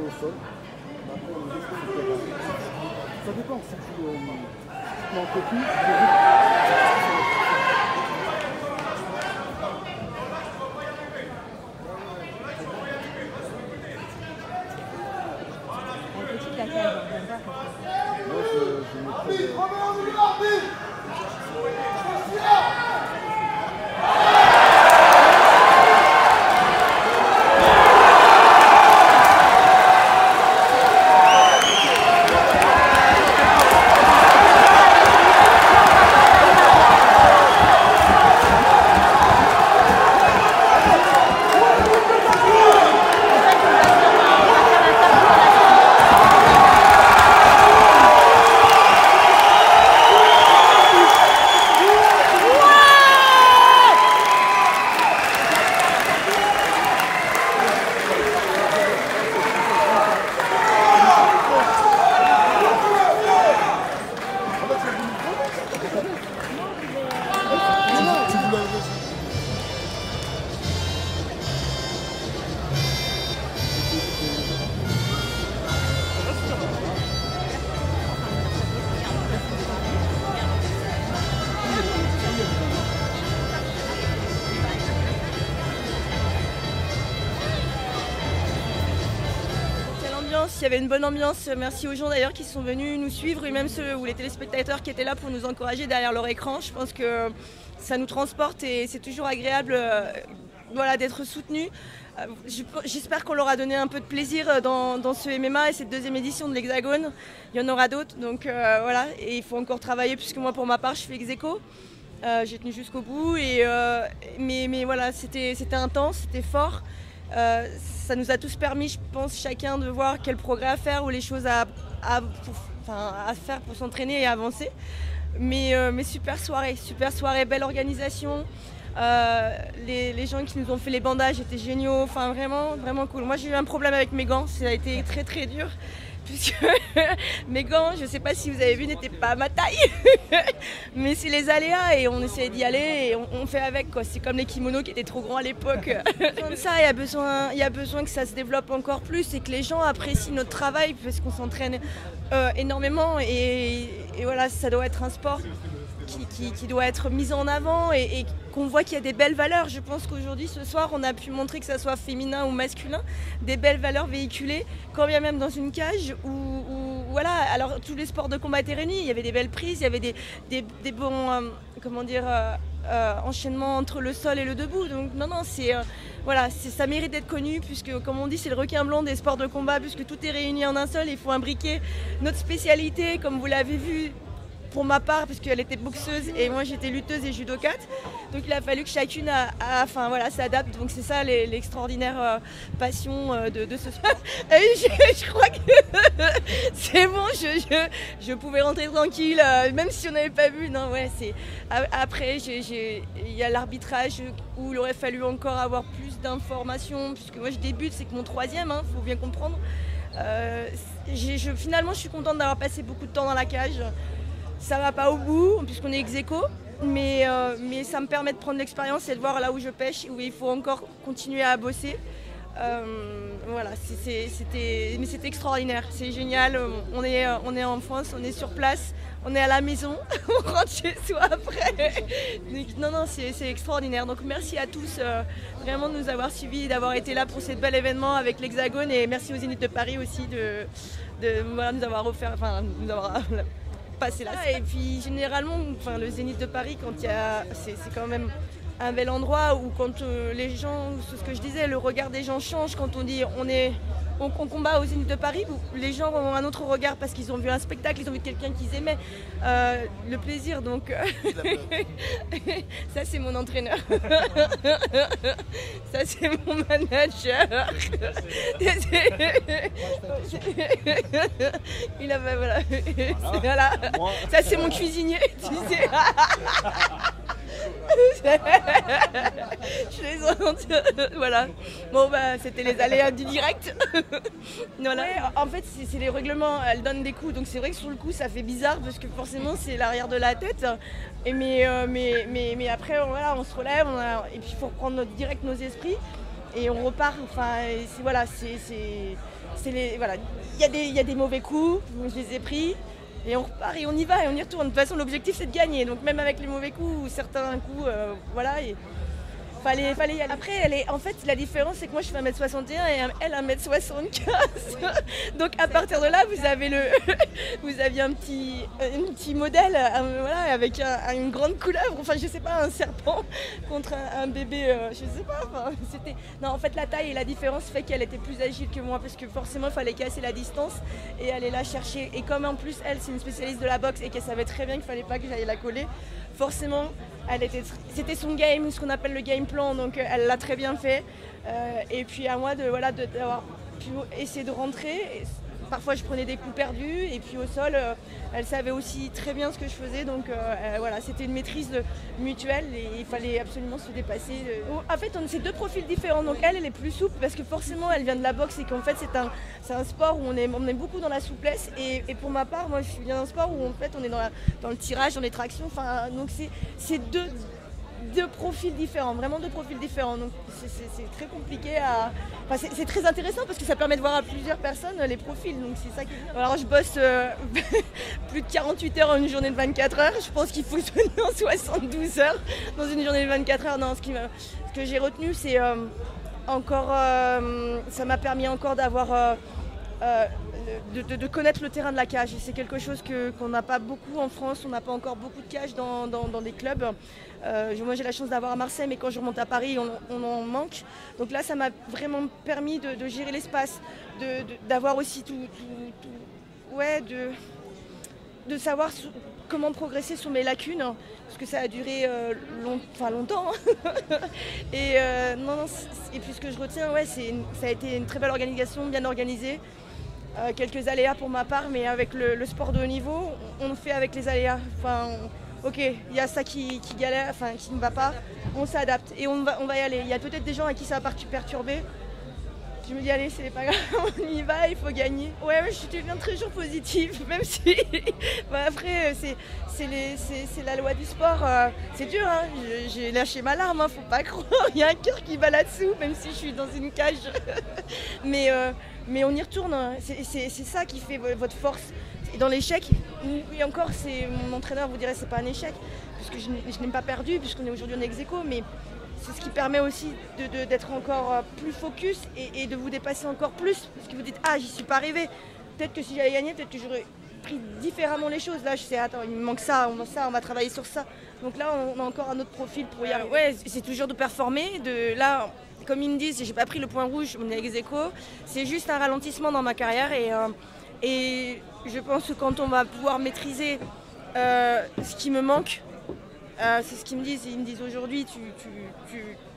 au sol. Mais après, on est juste sur le terrain. Ça dépend si tu en copie. Moi, je mettrais... Il y avait une bonne ambiance, merci aux gens d'ailleurs qui sont venus nous suivre et même ceux ou les téléspectateurs qui étaient là pour nous encourager derrière leur écran. Je pense que ça nous transporte et c'est toujours agréable voilà, d'être soutenus. J'espère qu'on leur a donné un peu de plaisir dans ce MMA et cette deuxième édition de l'Hexagone. Il y en aura d'autres, donc voilà, et il faut encore travailler puisque moi pour ma part je fais ex-aequo. J'ai tenu jusqu'au bout, mais voilà, c'était intense, c'était fort. Ça nous a tous permis, je pense, chacun de voir quel progrès à faire ou les choses à faire pour s'entraîner et avancer. Mais super soirée, belle organisation. Les gens qui nous ont fait les bandages étaient géniaux, enfin vraiment cool. Moi j'ai eu un problème avec mes gants, ça a été très dur. Puisque mes gants, je ne sais pas si vous avez vu, n'étaient pas à ma taille. Mais c'est les aléas et on essaie d'y aller et on fait avec, quoi. C'est comme les kimonos qui étaient trop grands à l'époque. Ça, il y a besoin que ça se développe encore plus et que les gens apprécient notre travail parce qu'on s'entraîne énormément et voilà, ça doit être un sport qui doit être mis en avant et qu'on voit qu'il y a des belles valeurs. Je pense qu'aujourd'hui, ce soir, on a pu montrer que ça soit féminin ou masculin, des belles valeurs véhiculées, quand bien même dans une cage où voilà, alors tous les sports de combat étaient réunis, il y avait des belles prises, il y avait des bons, enchaînements entre le sol et le debout. Donc non, voilà, ça mérite d'être connu puisque, comme on dit, c'est le requin blanc des sports de combat puisque tout est réuni en un seul. Il faut imbriquer notre spécialité, comme vous l'avez vu, pour ma part, parce qu'elle était boxeuse et moi j'étais lutteuse et judokate. Donc il a fallu que chacune s'adapte. Donc c'est ça l'extraordinaire passion de ce sport. Je crois que c'est bon, je pouvais rentrer tranquille, même si on n'avait pas vu. Non, ouais, après, il y a l'arbitrage où il aurait fallu encore avoir plus d'informations, puisque moi je débute, c'est que mon troisième, faut bien comprendre. Finalement, je suis contente d'avoir passé beaucoup de temps dans la cage. Ça va pas au bout, puisqu'on est ex-aequo, mais ça me permet de prendre l'expérience et de voir là où je pêche, où il faut encore continuer à bosser. Voilà, mais c'était extraordinaire, c'est génial. On est en France, on est sur place, on est à la maison, on rentre chez soi après. Donc, non, c'est extraordinaire. Donc merci à tous vraiment de nous avoir suivis, d'avoir été là pour ce bel événement avec l'Hexagone et merci aux Zénith de Paris aussi de nous avoir offert, nous avoir passer là. Et puis généralement, le Zénith de Paris, c'est quand même un bel endroit où quand les gens, c'est ce que je disais, le regard des gens change quand on dit on combat au Zénith de Paris, où les gens ont un autre regard parce qu'ils ont vu un spectacle, ils ont vu quelqu'un qu'ils aimaient, le plaisir. Donc ça c'est mon entraîneur, ça c'est mon manager. Il a voilà. Voilà. Ça c'est mon cuisinier, tu sais. Je les entends. Voilà. Bon c'était les aléas du direct. Voilà. Ouais, en fait c'est les règlements, elles donnent des coups, donc c'est vrai que sur le coup ça fait bizarre parce que forcément c'est l'arrière de la tête. Et mais après voilà, on se relève, et puis il faut reprendre direct nos esprits et on repart. Enfin voilà, il y a des mauvais coups, je les ai pris. Et on repart et on y va et on y retourne. De toute façon, l'objectif, c'est de gagner. Donc même avec les mauvais coups ou certains coups, voilà. Et fallait y aller. Après, en fait, la différence, c'est que moi, je fais 1m61 et elle 1m75. Donc à partir de là, vous aviez un petit modèle, voilà, avec une grande couleuvre. Enfin, je sais pas, un serpent contre un bébé, je sais pas. Enfin, non, en fait, la taille et la différence fait qu'elle était plus agile que moi parce que forcément, il fallait casser la distance et aller la chercher. Et comme en plus, elle, c'est une spécialiste de la boxe et qu'elle savait très bien qu'il fallait pas que j'aille la coller, forcément, c'était son game, ce qu'on appelle le game plan, donc elle l'a très bien fait. Et puis à moi d'avoir pu essayer de rentrer. Et parfois je prenais des coups perdus et puis au sol, elle savait aussi très bien ce que je faisais. Donc voilà, c'était une maîtrise mutuelle et il fallait absolument se dépasser. En fait, c'est deux profils différents. Donc elle est plus souple parce que forcément elle vient de la boxe et qu'en fait c'est un sport où on est beaucoup dans la souplesse. Et pour ma part, moi je viens d'un sport où en fait on est dans le tirage, dans les tractions. Enfin, donc c'est deux profils différents, vraiment deux profils différents. Donc c'est très compliqué c'est très intéressant parce que ça permet de voir à plusieurs personnes les profils. Donc c'est ça qui est bien. Alors je bosse plus de 48 heures en une journée de 24 heures. Je pense qu'il faut se donner en 72 heures dans une journée de 24 heures. Non, ce que j'ai retenu, c'est ça m'a permis encore d'avoir de connaître le terrain de la cage. C'est quelque chose qu'on n'a pas beaucoup en France, on n'a pas encore beaucoup de cages dans des clubs. Moi j'ai la chance d'avoir à Marseille, mais quand je remonte à Paris, on en manque. Donc là ça m'a vraiment permis de gérer l'espace, d'avoir aussi de savoir comment progresser sur mes lacunes, parce que ça a duré longtemps. Et puis ce que je retiens, ça a été une très belle organisation, bien organisée. Quelques aléas pour ma part, mais avec le sport de haut niveau, on fait avec les aléas. Ok, il y a ça qui galère, qui ne va pas, on s'adapte et on va y aller. Il y a peut-être des gens à qui ça va perturber. Je me dis allez, c'est pas grave, on y va, il faut gagner. Ouais, je deviens toujours positive, même si après c'est la loi du sport. C'est dur, hein. J'ai lâché ma larme, hein, faut pas croire. Il y a un cœur qui bat là-dessous, même si je suis dans une cage. Mais on y retourne. C'est ça qui fait votre force. Et dans l'échec, et encore, mon entraîneur vous dirait que c'est pas un échec, puisque je n'ai pas perdu, puisqu'on est aujourd'hui en ex-aequo, mais c'est ce qui permet aussi d'être encore plus focus et de vous dépasser encore plus, parce que vous dites ah, j'y suis pas arrivé. Peut-être que si j'avais gagné, peut-être que j'aurais pris différemment les choses. Là, je sais, attends, il me manque ça, on va travailler sur ça. Donc là, on a encore un autre profil pour y arriver. Ouais, c'est toujours de performer. Là, comme ils me disent, j'ai pas pris le point rouge, on est ex-aequo. C'est juste un ralentissement dans ma carrière et je pense que quand on va pouvoir maîtriser ce qui me manque, c'est ce qu'ils me disent. Ils me disent aujourd'hui,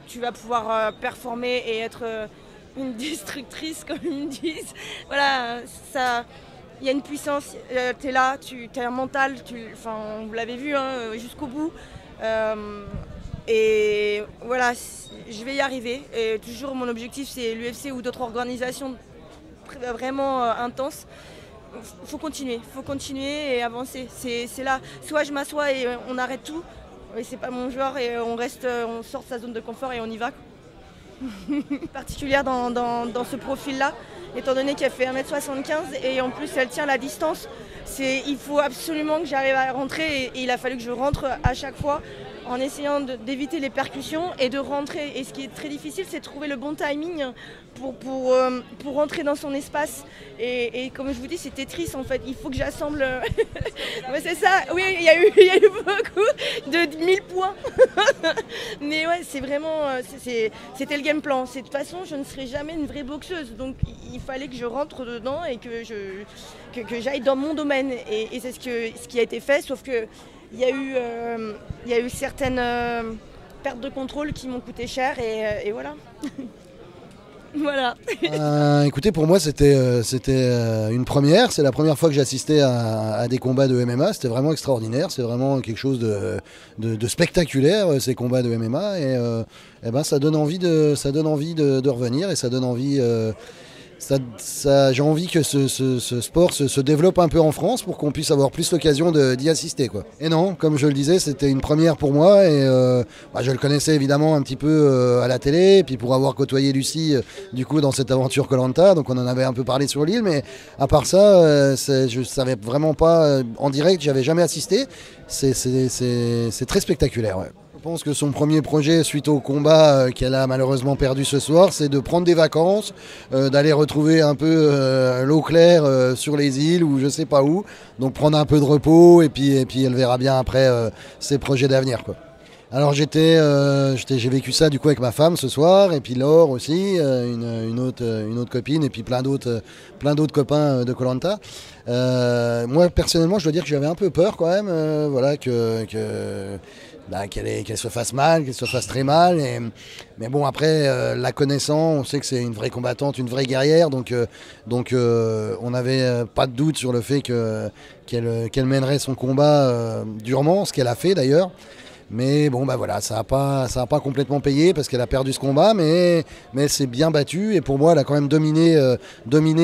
tu vas pouvoir performer et être une destructrice, comme ils me disent. Voilà, il y a une puissance, tu es là, tu as un mental, vous l'avez vu hein, jusqu'au bout. Et voilà, je vais y arriver. Et toujours mon objectif, c'est l'UFC ou d'autres organisations vraiment intenses. Faut continuer et avancer. C'est là, soit je m'assois et on arrête tout, et c'est pas mon genre et on sort de sa zone de confort et on y va. Particulière dans ce profil-là, étant donné qu'elle fait 1m75 et en plus elle tient la distance. Il faut absolument que j'arrive à rentrer et il a fallu que je rentre à chaque fois en essayant d'éviter les percussions et de rentrer. Et ce qui est très difficile, c'est de trouver le bon timing pour rentrer dans son espace. Et comme je vous dis, c'est Tetris en fait. Il faut que j'assemble. Ouais, c'est ça. Oui, il y a eu beaucoup de 1000 points. Mais ouais, c'est vraiment. C'était le game plan. De toute façon, je ne serai jamais une vraie boxeuse. Donc il fallait que je rentre dedans et que j'aille dans mon domaine. Et c'est ce qui a été fait, sauf que. Il y a eu certaines pertes de contrôle qui m'ont coûté cher et voilà. Voilà. Écoutez, pour moi c'était une première. C'est la première fois que j'assistais à des combats de MMA. C'était vraiment extraordinaire. C'est vraiment quelque chose de spectaculaire, ces combats de MMA. Et ben, ça donne envie de revenir et ça donne envie j'ai envie que ce sport se développe un peu en France pour qu'on puisse avoir plus l'occasion d'y assister, quoi. Et non, comme je le disais, c'était une première pour moi et je le connaissais évidemment un petit peu à la télé, et puis pour avoir côtoyé Lucie du coup dans cette aventure Koh-Lanta, donc on en avait un peu parlé sur l'île, mais à part ça, je savais vraiment pas en direct, j'avais jamais assisté. C'est très spectaculaire, ouais. Je pense que son premier projet suite au combat qu'elle a malheureusement perdu ce soir, c'est de prendre des vacances, d'aller retrouver un peu l'eau claire sur les îles ou je sais pas où, donc prendre un peu de repos et puis elle verra bien après ses projets d'avenir, quoi. Alors j'ai vécu ça du coup avec ma femme ce soir et puis Laure aussi, une autre copine et puis plein d'autres copains de Koh-Lanta. Moi personnellement je dois dire que j'avais un peu peur quand même, voilà qu'elle se fasse mal, qu'elle se fasse très mal. Mais bon, après, la connaissant, on sait que c'est une vraie combattante, une vraie guerrière. Donc on n'avait pas de doute sur le fait qu'elle mènerait son combat durement, ce qu'elle a fait d'ailleurs. Mais bon, voilà, ça a pas complètement payé parce qu'elle a perdu ce combat, mais elle s'est bien battue. Et pour moi, elle a quand même dominé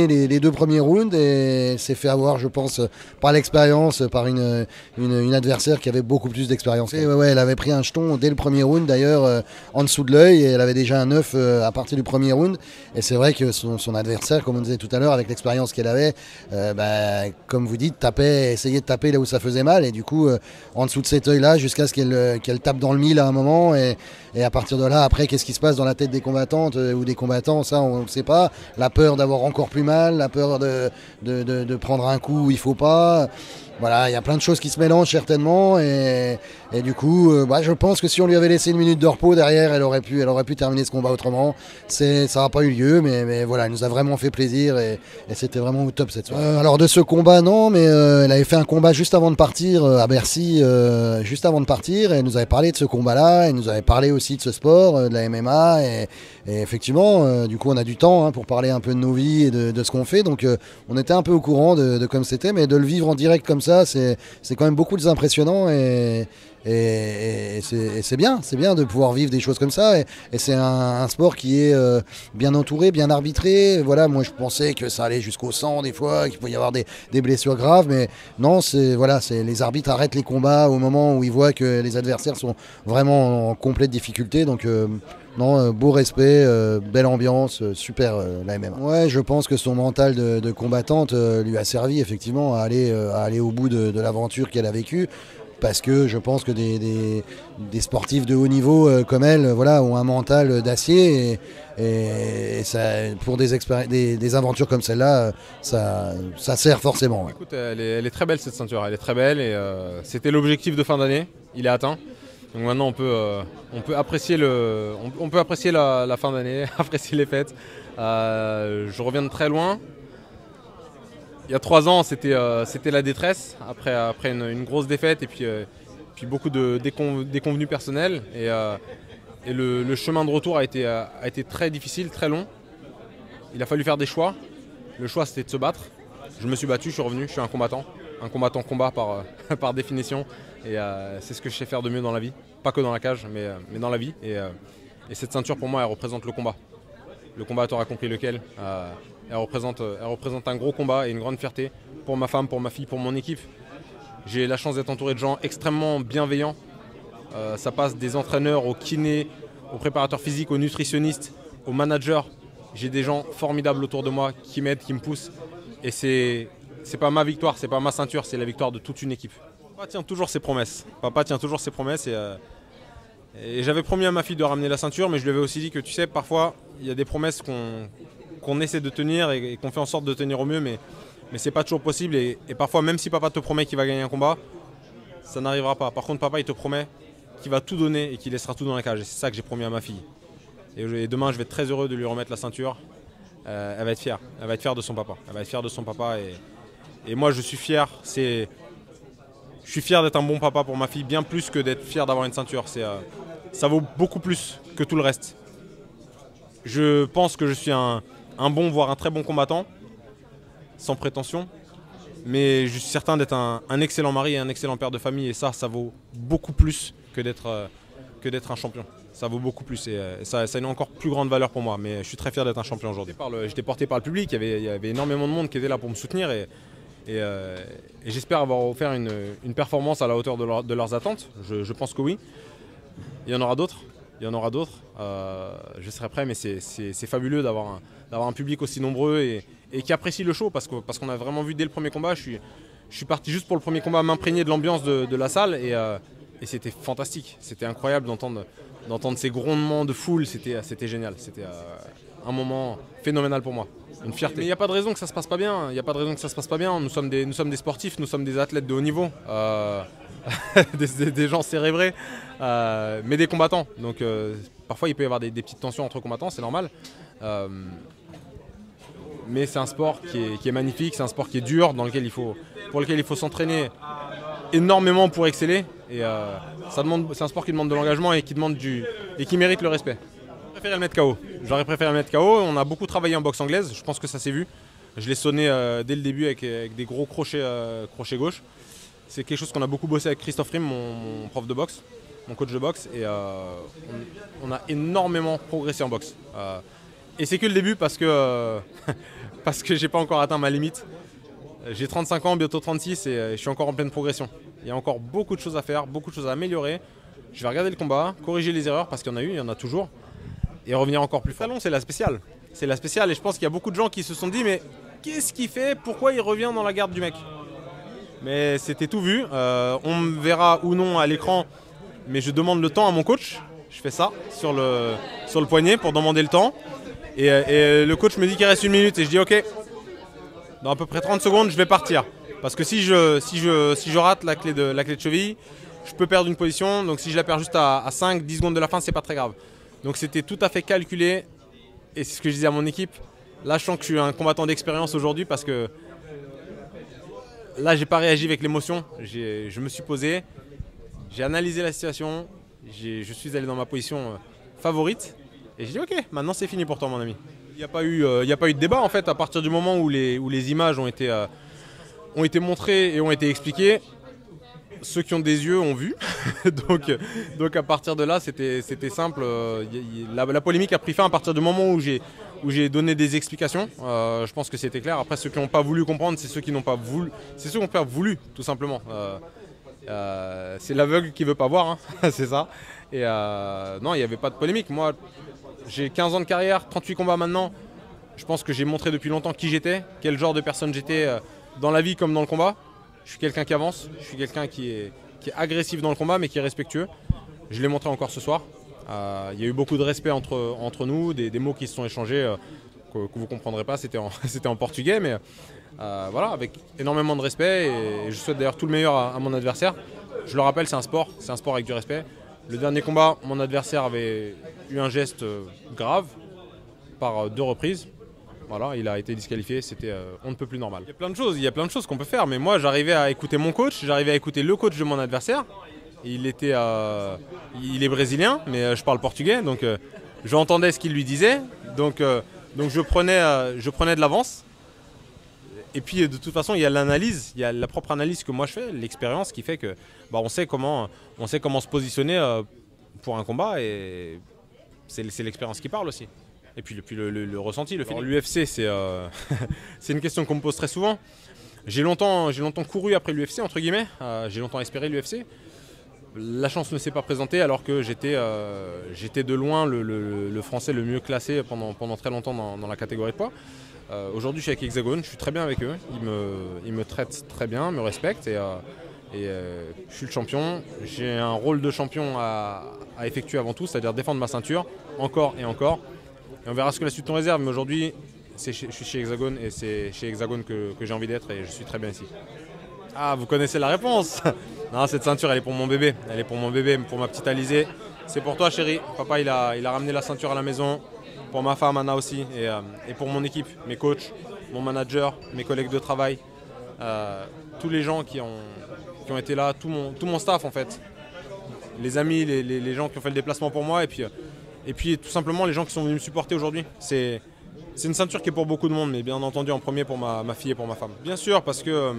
les 2 premiers rounds et s'est fait avoir, je pense, par l'expérience, par une adversaire qui avait beaucoup plus d'expérience. Ouais, elle avait pris un jeton dès le premier round, d'ailleurs, en dessous de l'œil, et elle avait déjà un 9 à partir du premier round. Et c'est vrai que son adversaire, comme on disait tout à l'heure, avec l'expérience qu'elle avait, comme vous dites, essayait de taper là où ça faisait mal. Et du coup, en dessous de cet œil-là, jusqu'à ce qu'elle tape dans le mille à un moment et à partir de là, après, qu'est-ce qui se passe dans la tête des combattantes ou des combattants, ça on ne sait pas. La peur d'avoir encore plus mal, la peur de prendre un coup où il ne faut pas. Voilà, il y a plein de choses qui se mélangent certainement et du coup, je pense que si on lui avait laissé une minute de repos derrière, elle aurait pu terminer ce combat autrement. Ça n'a pas eu lieu, mais voilà, elle nous a vraiment fait plaisir et c'était vraiment au top cette soirée. Alors de ce combat, non, mais elle avait fait un combat juste avant de partir à Bercy, juste avant de partir, et elle nous avait parlé de ce combat-là, elle nous avait parlé aussi de ce sport, de la MMA, et effectivement, du coup, on a du temps pour parler un peu de nos vies et de ce qu'on fait, donc on était un peu au courant de comme c'était, mais de le vivre en direct comme ça, c'est quand même beaucoup plus impressionnant et c'est bien de pouvoir vivre des choses comme ça et c'est un sport qui est bien entouré, bien arbitré. Voilà, moi je pensais que ça allait jusqu'au sang des fois, qu'il pouvait y avoir des blessures graves, mais non, les arbitres arrêtent les combats au moment où ils voient que les adversaires sont vraiment en complète difficulté, donc non, beau respect, belle ambiance, super la MMA. Ouais, je pense que son mental de combattante lui a servi effectivement à aller au bout de l'aventure qu'elle a vécue. Parce que je pense que des sportifs de haut niveau comme elle, voilà, ont un mental d'acier et ça, pour des aventures comme celle-là, ça sert forcément. Ouais. Écoute, elle est très belle cette ceinture, elle est très belle et c'était l'objectif de fin d'année, il est atteint. Donc maintenant on peut apprécier la fin d'année, apprécier les fêtes. Je reviens de très loin. Il y a 3 ans, c'était la détresse après une grosse défaite et puis beaucoup de déconvenues personnelles. Et le chemin de retour a été très difficile, très long. Il a fallu faire des choix. Le choix, c'était de se battre. Je me suis battu, je suis revenu, je suis un combattant. Un combattant combat par définition. Et c'est ce que je sais faire de mieux dans la vie. Pas que dans la cage, mais dans la vie. Et cette ceinture, pour moi, elle représente le combat. Le combat, tu auras compris lequel. Elle représente un gros combat et une grande fierté pour ma femme, pour ma fille, pour mon équipe. J'ai la chance d'être entouré de gens extrêmement bienveillants. Ça passe des entraîneurs aux kinés, aux préparateurs physiques, aux nutritionnistes, aux managers. J'ai des gens formidables autour de moi qui m'aident, qui me poussent. Et c'est pas ma victoire, c'est pas ma ceinture, c'est la victoire de toute une équipe. Papa tient toujours ses promesses. Et j'avais promis à ma fille de ramener la ceinture, mais je lui avais aussi dit que tu sais, parfois, il y a des promesses qu'on essaie de tenir et qu'on fait en sorte de tenir au mieux, mais c'est pas toujours possible. Et parfois, même si papa te promet qu'il va gagner un combat, ça n'arrivera pas. Par contre, papa, il te promet qu'il va tout donner et qu'il laissera tout dans la cage. Et c'est ça que j'ai promis à ma fille. Et demain, je vais être très heureux de lui remettre la ceinture. Elle va être fière. Elle va être fière de son papa. Elle va être fière de son papa. Et moi, je suis fier. Je suis fier d'être un bon papa pour ma fille, bien plus que d'être fier d'avoir une ceinture. Ça vaut beaucoup plus que tout le reste. Je pense que je suis un bon, voire un très bon combattant, sans prétention. Mais je suis certain d'être un excellent mari et un excellent père de famille. Et ça vaut beaucoup plus que d'être un champion. Ça vaut beaucoup plus et ça a une encore plus grande valeur pour moi. Mais je suis très fier d'être un champion aujourd'hui. J'étais porté par le public, il y avait énormément de monde qui était là pour me soutenir et j'espère avoir offert une performance à la hauteur de leurs attentes. Je pense que oui. Il y en aura d'autres. Je serai prêt, mais c'est fabuleux d'avoir un public aussi nombreux et qui apprécie le show parce qu'on a vraiment vu dès le premier combat. Je suis parti juste pour le premier combat m'imprégner de l'ambiance de la salle et c'était fantastique. C'était incroyable d'entendre ces grondements de foule. C'était génial. C'était un moment phénoménal pour moi. Une fierté. Mais il n'y a pas de raison que ça se passe pas bien. Nous sommes des sportifs, nous sommes des athlètes de haut niveau, des gens cérébrés, mais des combattants. Donc parfois il peut y avoir des petites tensions entre combattants, c'est normal. Mais c'est un sport qui est magnifique, c'est un sport qui est dur, pour lequel il faut s'entraîner énormément pour exceller. Et c'est un sport qui demande de l'engagement et qui mérite le respect. J'aurais préféré le mettre KO. On a beaucoup travaillé en boxe anglaise, je pense que ça s'est vu. Je l'ai sonné dès le début avec des gros crochets gauche. C'est quelque chose qu'on a beaucoup bossé avec Christophe Rim, mon prof de boxe, mon coach de boxe. Et on a énormément progressé en boxe. Et c'est que le début parce que j'ai pas encore atteint ma limite. J'ai 35 ans, bientôt 36 et je suis encore en pleine progression. Il y a encore beaucoup de choses à faire, beaucoup de choses à améliorer. Je vais regarder le combat, corriger les erreurs parce qu'il y en a eu, il y en a toujours. Et revenir encore plus fort. C'est la spéciale. C'est la spéciale et je pense qu'il y a beaucoup de gens qui se sont dit mais qu'est-ce qu'il fait? Pourquoi il revient dans la garde du mec? Mais c'était tout vu. On me verra ou non à l'écran, mais je demande le temps à mon coach. Je fais ça sur le poignet pour demander le temps. Et le coach me dit qu'il reste 1 minute et je dis ok, dans à peu près 30 secondes je vais partir. Parce que si je rate la clé de cheville, je peux perdre une position. Donc si je la perds juste à 5-10 secondes de la fin, c'est pas très grave. Donc c'était tout à fait calculé et c'est ce que je disais à mon équipe. Là je sens que je suis un combattant d'expérience aujourd'hui parce que là j'ai pas réagi avec l'émotion. Je me suis posé, j'ai analysé la situation, je suis allé dans ma position favorite et j'ai dit ok, maintenant c'est fini pour toi mon ami. Il n'y a pas eu de débat en fait à partir du moment où les images ont été montrées et ont été expliquées. Ceux qui ont des yeux ont vu, donc à partir de là c'était simple. La polémique a pris fin à partir du moment où j'ai donné des explications. Je pense que c'était clair. Après ceux qui n'ont pas voulu comprendre, c'est ceux qui n'ont pas voulu, tout simplement. C'est l'aveugle qui veut pas voir, hein. C'est ça. Et non, il n'y avait pas de polémique. Moi, j'ai 15 ans de carrière, 38 combats maintenant. Je pense que j'ai montré depuis longtemps qui j'étais, quel genre de personne j'étais dans la vie comme dans le combat. Je suis quelqu'un qui avance, je suis quelqu'un qui est agressif dans le combat mais qui est respectueux. Je l'ai montré encore ce soir. Il y a eu beaucoup de respect entre nous, des mots qui se sont échangés que vous ne comprendrez pas, c'était en portugais, mais voilà, avec énormément de respect et je souhaite d'ailleurs tout le meilleur à mon adversaire. Je le rappelle, c'est un sport avec du respect. Le dernier combat, mon adversaire avait eu un geste grave par 2 reprises. Voilà, il a été disqualifié, c'était on ne peut plus normal. Il y a plein de choses qu'on peut faire, mais moi j'arrivais à écouter mon coach, j'arrivais à écouter le coach de mon adversaire. Il est brésilien, mais je parle portugais, donc j'entendais ce qu'il lui disait, donc je prenais de l'avance. Et puis de toute façon, il y a l'analyse, il y a la propre analyse que moi je fais, l'expérience qui fait que on sait comment se positionner pour un combat et c'est l'expérience qui parle aussi. Et puis le ressenti, le fait. L'UFC, c'est une question qu'on me pose très souvent. J'ai longtemps couru après l'UFC, entre guillemets. J'ai longtemps espéré l'UFC. La chance ne s'est pas présentée alors que j'étais de loin le Français le mieux classé pendant très longtemps dans la catégorie de poids. Aujourd'hui, je suis avec Hexagone, je suis très bien avec eux. Ils me traitent très bien, me respectent et je suis le champion. J'ai un rôle de champion à effectuer avant tout, c'est-à-dire défendre ma ceinture, encore et encore. Et on verra ce que la suite nous réserve, mais aujourd'hui, je suis chez Hexagone et c'est chez Hexagone que j'ai envie d'être et je suis très bien ici. Ah, vous connaissez la réponse. Non, cette ceinture, elle est pour mon bébé. Elle est pour mon bébé, pour ma petite Alizée. C'est pour toi, chérie. Papa, il a ramené la ceinture à la maison. Pour ma femme, Anna aussi. Et pour mon équipe, mes coachs, mon manager, mes collègues de travail. Tous les gens qui ont été là, tout mon staff en fait. Les amis, les gens qui ont fait le déplacement pour moi. Et puis tout simplement les gens qui sont venus me supporter aujourd'hui. C'est une ceinture qui est pour beaucoup de monde, mais bien entendu en premier pour ma fille et pour ma femme. Bien sûr, parce que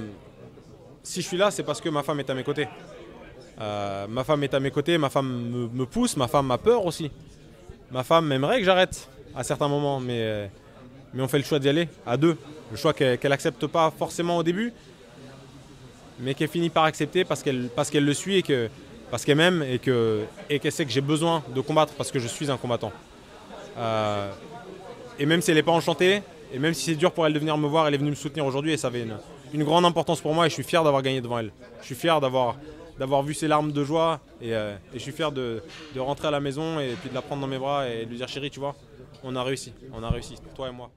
si je suis là, c'est parce que ma femme est à mes côtés. Ma femme est à mes côtés, ma femme me pousse, ma femme a peur aussi. Ma femme aimerait que j'arrête à certains moments, mais on fait le choix d'y aller à deux. Le choix qu'elle n'accepte pas forcément au début, mais qu'elle finit par accepter parce qu'elle le suit et parce qu'elle m'aime et qu'elle sait que j'ai besoin de combattre parce que je suis un combattant. Et même si elle n'est pas enchantée, et même si c'est dur pour elle de venir me voir, elle est venue me soutenir aujourd'hui et ça avait une grande importance pour moi et je suis fier d'avoir gagné devant elle. Je suis fier d'avoir vu ses larmes de joie et je suis fier de rentrer à la maison et puis de la prendre dans mes bras et de lui dire chérie, tu vois, on a réussi, toi et moi.